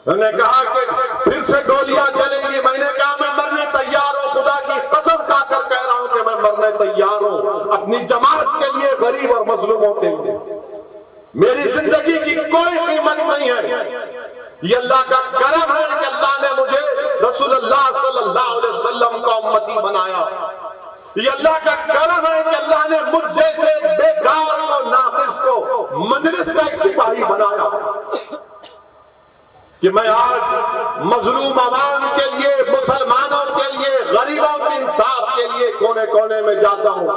انہوں نے کہا کہ پھر سے گولیاں چلیں گی، میں نے کہا میں مرنے تیار ہوں، خدا کی قسم کھا کر کہہ رہا ہوں کہ میں مرنے تیار ہوں، اپنی جماعت کے لیے، غریب اور مظلوموں کے لیے۔ میری زندگی کی کوئی قیمت نہیں ہے، یہ اللہ کا کرم ہے کہ اللہ نے مجھے رسول اللہ صلی اللہ علیہ وسلم کا امتی بنایا، یہ اللہ کا کرم ہے کہ اللہ نے مجھ جیسے بیکار کو، ناقص کو مجلس کا ایک سپاہی بنایا، کہ میں آج مظلوم عوام کے لیے، مسلمانوں کے لیے، غریبوں کے انصاف کے لیے کونے کونے میں جاتا ہوں،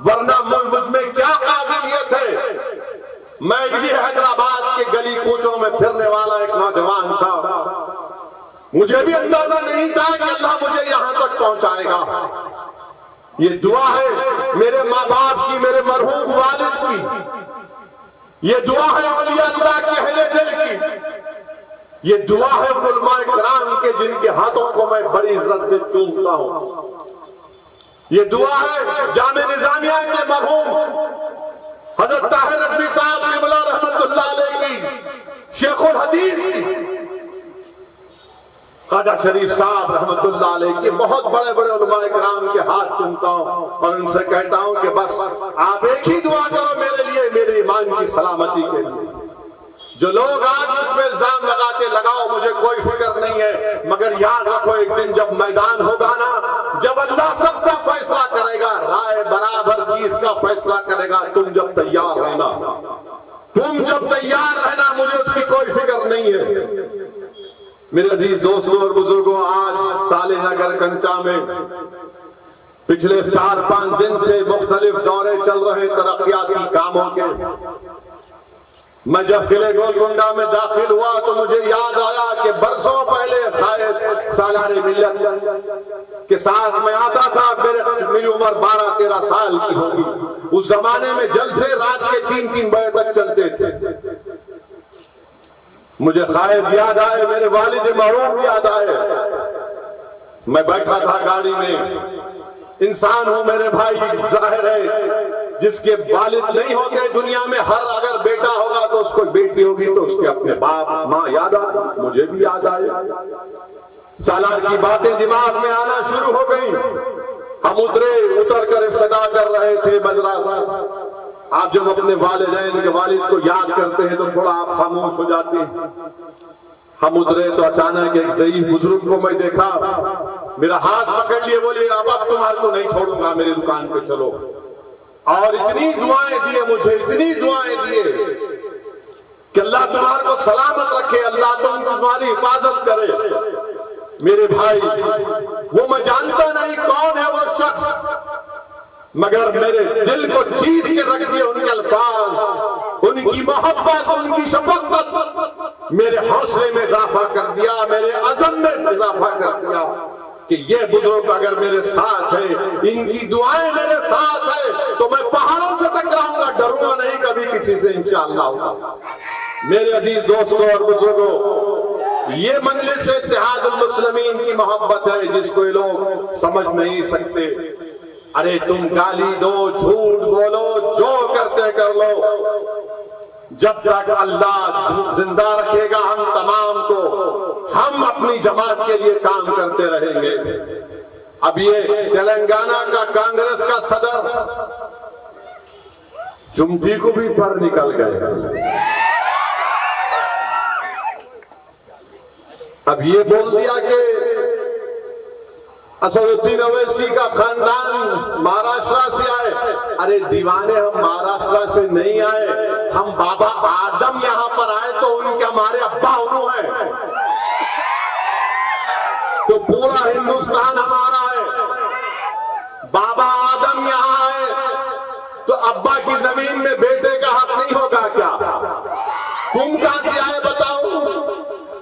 ورنہ مجھ میں کیا قابلیت ہے۔ میں بھی حیدرآباد کے گلی کوچوں میں پھرنے والا ایک نوجوان تھا، مجھے بھی اندازہ نہیں تھا کہ اللہ مجھے یہاں تک پہنچائے گا۔ یہ دعا ہے میرے ماں باپ کی، میرے مرحوم والد کی، یہ دعا ہے اولیاء اللہ کے اہل دل کی یہ دعا ہے علماء کرام کے جن کے ہاتھوں کو میں بڑی عزت سے چومتا ہوں. یہ دعا ہے جامع نظامیہ کے مرحوم حضرت طاہر رضوی صاحب قبلہ رحمت اللہ علیہ کی شیخ الحدیث کی، خواجہ شریف صاحب رحمت اللہ علیہ کے بہت بڑے بڑے علماء کرام کے ہاتھ چومتا ہوں اور ان سے کہتا ہوں کہ بس آپ ایک ہی دعا کرو میرے لیے، میرے ایمان کی سلامتی کے لیے. جو لوگ آج مجھ پہ الزام لگاتے لگاؤ، مجھے کوئی فکر نہیں ہے، مگر یاد رکھو ایک دن جب میدان ہوگا نا، جب اللہ سب کا فیصلہ کرے گا، رائے برابر چیز کا فیصلہ کرے گا، تم جب تیار رہنا، مجھے اس کی کوئی فکر نہیں ہے. میرے عزیز دوستوں اور بزرگوں، آج صالح نگر کنچا میں پچھلے 4-5 دن سے مختلف دورے چل رہے ترقیاتی کاموں کے. میں جب قلعہ گولکنڈہ میں داخل ہوا تو مجھے یاد آیا کہ برسوں پہلے قائد سالار ملت کے ساتھ میں آتا تھا. میری عمر 12-13 سال کی ہوگی. اس زمانے میں جلسے رات کے 3-3 بجے تک چلتے تھے. مجھے قائد یاد آئے، میرے والد مرحوم یاد آئے. میں بیٹھا تھا گاڑی میں. انسان ہوں میرے بھائی، ظاہر ہے جس کے والد نہیں ہوتے دنیا میں، ہر اگر بیٹا ہوگا تو اس کو بیٹی ہوگی تو اس کے اپنے باپ ماں یاد آئے. مجھے بھی یاد آئے. سالار کی باتیں دماغ میں آنا شروع ہو گئی. ہم اتر کر افتتاح کر رہے تھے مجرا. آپ جب اپنے والدین کے والد کو یاد کرتے ہیں تو تھوڑا آپ خاموش ہو جاتے ہیں. ہم اترے تو اچانک ایک ضعیف بزرگ کو میں دیکھا، میرا ہاتھ پکڑ لیے، بولے اب تمہارے کو نہیں چھوڑوں گا، میری دکان پہ چلو. اور اتنی دعائیں دیے مجھے، اتنی دعائیں دیے کہ اللہ تمہارے کو سلامت رکھے، اللہ تمہاری حفاظت کرے. میرے بھائی، وہ میں جانتا نہیں کون ہے وہ شخص، مگر میرے دل کو چیر کے رکھ دیا ان کے الفاظ، ان کی محبت، ان کی شفقت میرے حوصلے میں اضافہ کر دیا، میرے عزم میں اضافہ کر دیا کہ یہ بزرگ اگر میرے ساتھ ہے، ان کی دعائیں میرے ساتھ ہے تو میں پہاڑوں سے ٹکراؤں گا، ڈروں گا نہیں کبھی کسی سے انشاءاللہ. میرے عزیز دوستوں اور بزرگوں، یہ مجلس اتحاد المسلمین کی محبت ہے جس کو یہ لوگ سمجھ نہیں سکتے. ارے تم گالی دو، جھوٹ بولو، جو کرتے کر لو، جب تک اللہ زندہ رکھے گا ہم تمام کو، ہم اپنی جماعت کے لیے کام کرتے رہیں گے. اب یہ تلنگانہ کا کانگریس کا صدر چمٹی کو بھی پر نکل گئے. اب یہ بول دیا کہ اسد الدین اویسی کا خاندان مہاراشٹر سے آئے. ارے دیوانے، ہم مہاراشٹر سے نہیں آئے، ہم بابا آدم یہاں پر آئے تو ان کے ہمارے ابا انہوں ہیں، تو پورا ہندوستان ہمارا ہے. بابا آدم یہاں آئے تو ابا کی زمین میں بیٹے کا حق نہیں ہوگا کیا؟ تم کہاں سے آئے بتاؤ؟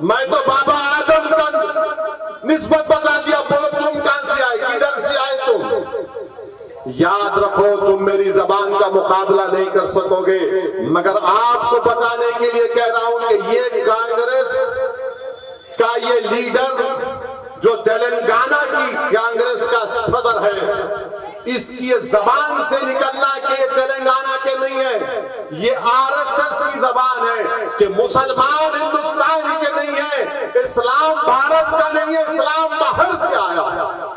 میں تو بابا آدم کا نسبت بتا دیا، بولو تم کہاں سے آئے، کدھر سے آئے تم؟ یاد رکھو تم میری زبان کا مقابلہ نہیں کر سکو گے، مگر آپ کو بتانے کے لیے کہہ رہا ہوں کہ یہ کانگریس کا یہ لیڈر جو تلنگانہ کی کانگریس کا صدر ہے، اس کی زبان سے نکلنا کہ یہ تلنگانہ کے نہیں ہے، یہ RSS کی زبان ہے کہ مسلمان ہندوستان کے نہیں ہے، اسلام بھارت کا نہیں ہے، اسلام باہر سے آیا ہے.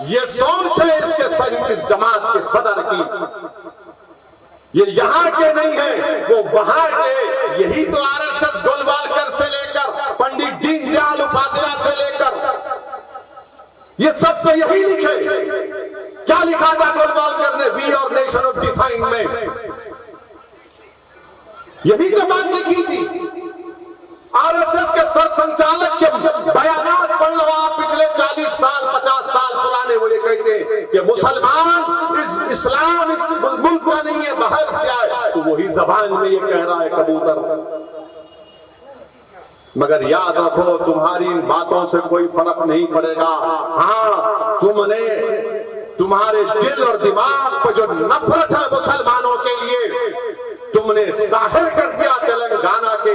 یہ سوچ ہے اس جماعت کے صدر کی. یہ یہاں کے نہیں ہے، وہ وہاں کے. یہی تو RSS گولوالکر سے لے کر پنڈت دین دیال اپادھیائے سے لے کر یہ سب تو یہی لکھے. کیا لکھا تھا گولوالکر نے وی اور نیشن آف ڈیفائن میں؟ یہی تو بات لکھی تھی. RSS کے سر سنچالک کے بیانات پڑھ لو آپ، پچھلے 40 سال 50 سال پرانے. وہ یہ کہتے ہیں کہ مسلمان اسلام اس ملک کا نہیں ہے، باہر سے آئے. تو وہی زبان میں یہ کہہ رہا ہے کبوتر. مگر یاد رکھو تمہاری ان باتوں سے کوئی فرق نہیں پڑے گا. ہاں، تم نے تمہارے دل اور دماغ پہ جو نفرت ہے مسلمانوں کے لیے، تم نے ظاہر کر دیا تلنگانہ کے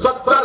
70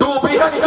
2 BHK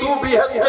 2 BHK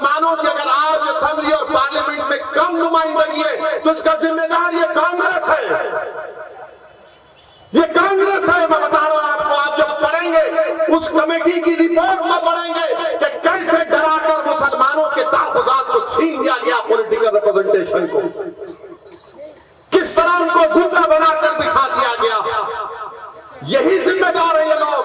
مسلمانوں کی اگر آج اسمبلی اور پارلیمنٹ میں کم نمائندگی ہے تو اس کا ذمہ دار یہ کانگریس ہے، یہ کانگریس ہے۔ میں بتا رہا ہوں آپ کو، آپ جب پڑھیں گے اس کمیٹی کی رپورٹ میں پڑھیں گے کہ کیسے ڈرا کر مسلمانوں کے تحفظات کو چھین دیا گیا، پولیٹیکل ریپرزنٹیشن کو کس طرح ان کو گنڈا بنا کر بٹھا دیا گیا۔ یہی ذمہ دار ہے یہ لوگ۔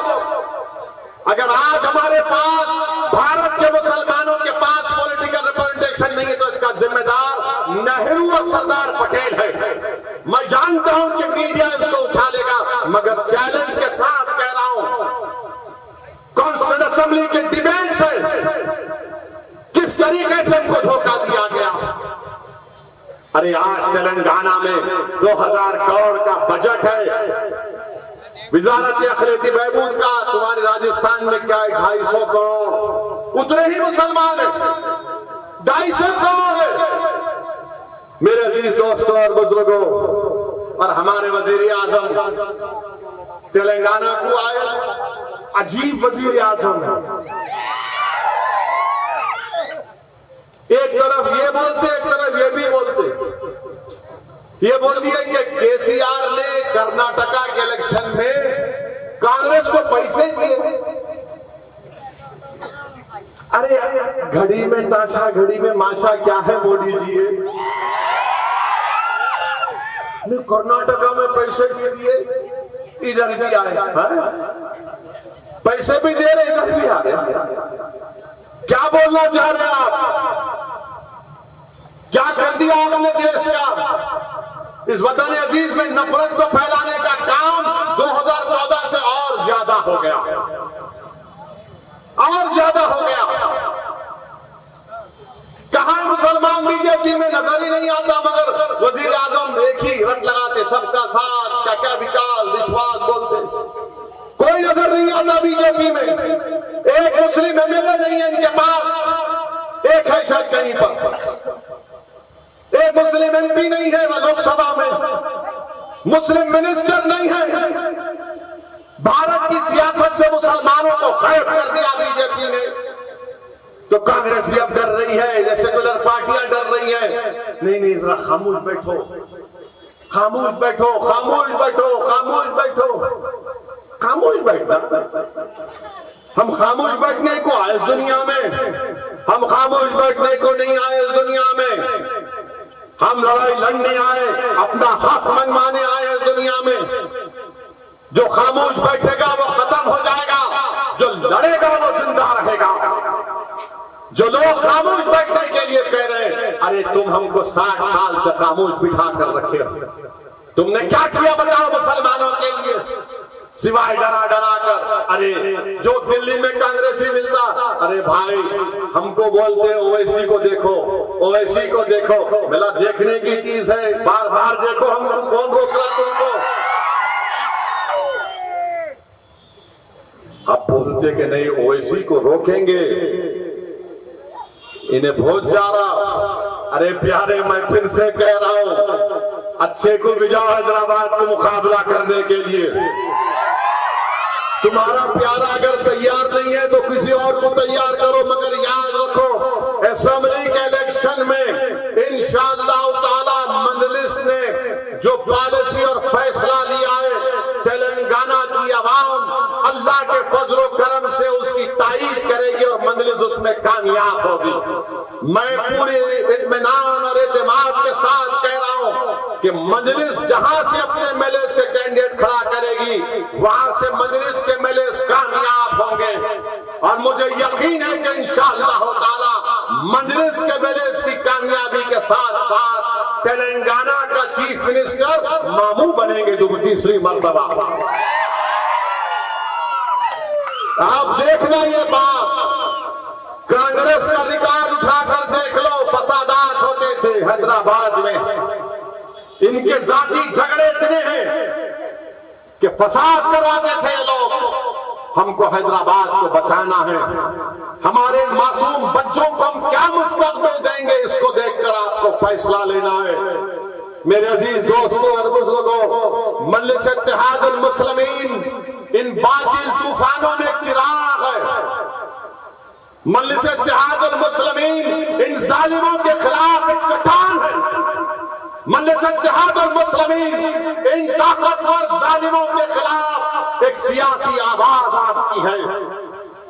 اگر آج ہمارے پاس بھارت کے مسلمانوں کے پاس پولیٹیکل ریپرزنٹیشن نہیں ہے تو اس کا ذمہ دار نہرو اور سردار پٹیل ہے۔ میں جانتا ہوں کہ میڈیا اس کو اچھالے گا، مگر چیلنج کے ساتھ کہہ رہا ہوں، کانسٹیٹیوئنٹ اسمبلی کے ڈیبیٹ سے کس طریقے سے ان کو دھوکہ دیا گیا۔ ارے آج تلنگانہ میں 2000 کروڑ کا بجٹ ہے، وزارت اقلیتی بہبود کا، تمہارے راجستھان میں کیا ہے 250 کروڑ، اتنے ہی مسلمان ہیں، 250 کروڑ ہے۔ میرے عزیز دوستوں اور بزرگوں، اور ہمارے وزیر اعظم تلنگانہ کو آئے، عجیب وزیر اعظم ہے، ایک طرف یہ بولتے ایک طرف یہ بھی بولتے۔ یہ بول دیا کہ کے سی آر نے کرناٹکا کے الیکشن میں کانگریس کو پیسے دیے۔ ارے گھڑی میں تاشا گھڑی میں ماشا کیا ہے مودی جی؟ کرناٹکا میں پیسے بھی دیے، ادھر بھی آئے، پیسے بھی دے رہے ادھر بھی آ رہے۔ کیا بولنا چاہ رہے ہیں آپ؟ کیا کر دیا آپ نے دیش کا؟ اس وطن عزیز میں نفرت کو پھیلانے کا کام 2014 سے اور زیادہ ہو گیا، اور زیادہ ہو گیا۔ کہاں مسلمان بی جے پی میں نظر ہی نہیں آتا، مگر وزیر اعظم ایک ہی رٹ لگاتے، سب کا ساتھ، کیا کیا وکاس رشوت بولتے، کوئی نظر نہیں آتا بی جے پی میں۔ ایک مسلم ایم ایل اے نہیں ہے ان کے پاس، ایک ہے شاید کہیں پر، ایک مسلم ایم پی نہیں ہے لوک سبھا میں، مسلم منسٹر نہیں ہے۔ بھارت کی سیاست سے مسلمانوں کو غائب کر دیا بی جے پی نے۔ تو کانگریس بھی اب ڈر رہی ہے، جیسے سیکولر پارٹیاں ڈر رہی ہیں۔ نہیں ذرا خاموش بیٹھو، خاموش بیٹھو، خاموش بیٹھو، خاموش بیٹھو، خاموش بیٹھنا۔ ہم خاموش بیٹھنے کو آئے اس دنیا میں، ہم خاموش بیٹھنے کو نہیں آئے اس دنیا میں۔ ہم لڑائی لڑنے آئے، اپنا حق منوانے آئے اس دنیا میں۔ جو خاموش بیٹھے گا وہ ختم ہو جائے گا، جو لڑے گا وہ زندہ رہے گا۔ جو لوگ خاموش بیٹھنے کے لیے کہہ رہے ہیں، ارے تم ہم کو 60 سال سے خاموش بٹھا کر رکھے ہو، تم نے کیا کیا بتاؤ مسلمانوں کے لیے سوائے ڈرا ڈرا کر؟ ارے جو دلی میں کانگریسی ملتا، ارے بھائی ہم کو بولتے اویسی کو دیکھو، اویسی کو دیکھو، ملا دیکھنے کی چیز ہے، بار بار دیکھو، ہم کون روک رہا تم کو؟ اب بولتے کہ نہیں اویسی کو روکیں گے، انہیں بہت جا رہا۔ ارے پیارے میں پھر سے کہہ رہا ہوں، اچھے کو بھی جاؤ حیدرآباد کو مقابلہ کرنے کے لیے۔ تمہارا پیارا اگر تیار نہیں ہے تو کسی اور کو تیار کرو، مگر یاد رکھو اسمبلی کے الیکشن میں انشاءاللہ تعالی مجلس نے جو پالیسی اور فیصلہ لیا ہے، تلنگانہ کی عوام اللہ کے فضل و کرم سے اس کی تائید کرے گی اور مجلس اس میں کامیاب ہوگی۔ میں پوری اطمینان اور اعتماد کے ساتھ کہہ رہا ہوں کہ مجلس جہاں سے اپنے ایم ایل اے کے کینڈیڈیٹ کھڑا کرے گی، وہاں سے مجلس کے ایم ایل اے کامیاب ہوں گے، اور مجھے یقین ہے کہ انشاءاللہ تعالی مجلس کے ایم ایل اے کی کامیابی کے ساتھ ساتھ تلنگانہ کا چیف منسٹر ماموں بنیں گے تیسری مرتبہ۔ آپ دیکھنا یہ بات، کانگریس کا ریکارڈ اٹھا کر دیکھ لو، فسادات ہوتے تھے حیدرآباد میں، ان کے ذاتی جھگڑے اتنے ہیں کہ فساد کراتے تھے لوگ۔ ہم کو حیدرآباد کو بچانا ہے، ہمارے معصوم بچوں کو ہم کیا مستقبل دیں گے، اس کو دیکھ کر آپ کو فیصلہ لینا ہے۔ میرے عزیز دوستوں اور بزرگوں، مجلس اتحاد المسلمین ان باطل طوفانوں میں ایک چراغ ہے، مجلس اتحاد المسلمین ان ظالموں کے خلاف ایک چٹان ہے. مجلس اتحاد المسلمین ان طاقتور ظالموں کے خلاف ایک سیاسی آواز آپ کی ہے.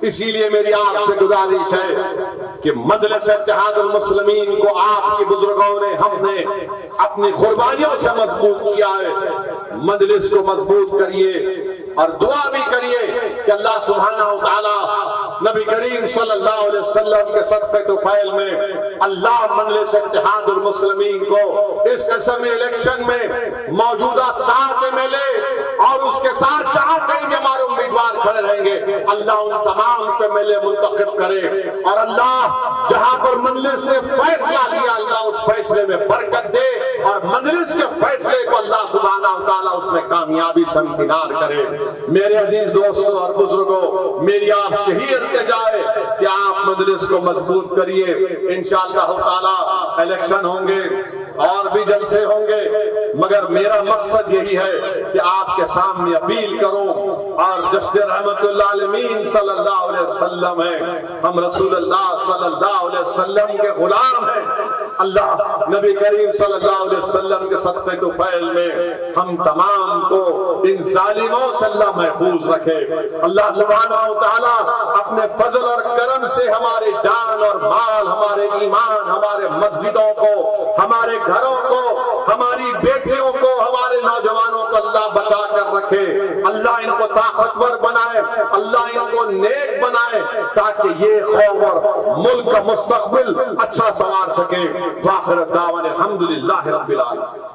اسی لیے میری آپ سے گزارش ہے کہ مجلس اتحاد المسلمین کو آپ کے بزرگوں نے ہم نے اپنی قربانیوں سے مضبوط کیا ہے. مجلس کو مضبوط کریے اور دعا بھی کریے کہ اللہ سبحانہ وتعالی نبی کریم صلی اللہ علیہ وسلم کے صدقے طفیل میں اللہ مجلس اتحاد المسلمین کو اس اسمبلی الیکشن میں موجودہ 7 MLA اور اس کے ساتھ جہاں کہیں بھی ہمارے امیدوار کھڑے رہیں گے اللہ ان تمام پہ MLA منتخب کرے. اور اللہ جہاں پر مجلس نے فیصلہ لیا اللہ اس فیصلے میں برکت دے اور مجلس کے فیصلے کو اللہ سبحانہ وتعالی اس میں کامیابی سے امکنار کرے. میرے عزیز دوستوں اور بزرگوں میری آپ سے ہی التجا ہے کہ آپ مجلس کو مضبوط کریے. انشاءاللہ تعالی الیکشن ہوں گے اور بھی جلسے ہوں گے مگر میرا مقصد یہی ہے کہ آپ کے سامنے اپیل کروں اور جشن رحمت اللہ عالمین صلی اللہ علیہ وسلم ہے. ہم رسول اللہ صلی اللہ علیہ وسلم کے غلام ہیں. اللہ نبی کریم صلی اللہ علیہ وسلم کے صدقے طفیل میں ہم تمام کو ان ظالموں سے اللہ محفوظ رکھے. اللہ سبحانہ وتعالی اپنے فضل اور کرم سے ہمارے جان اور مال ہمارے ایمان ہمارے مسجدوں کو ہمارے گھروں کو ہماری بیٹیوں کو ہمارے نوجوانوں کو اللہ بچا کر رکھے. اللہ ان کو طاقتور بنائے اللہ ان کو نیک بنائے تاکہ یہ قوم اور ملک کا مستقبل اچھا سنوار سکے. وآخر دعوانا الحمدللہ رب العالمین.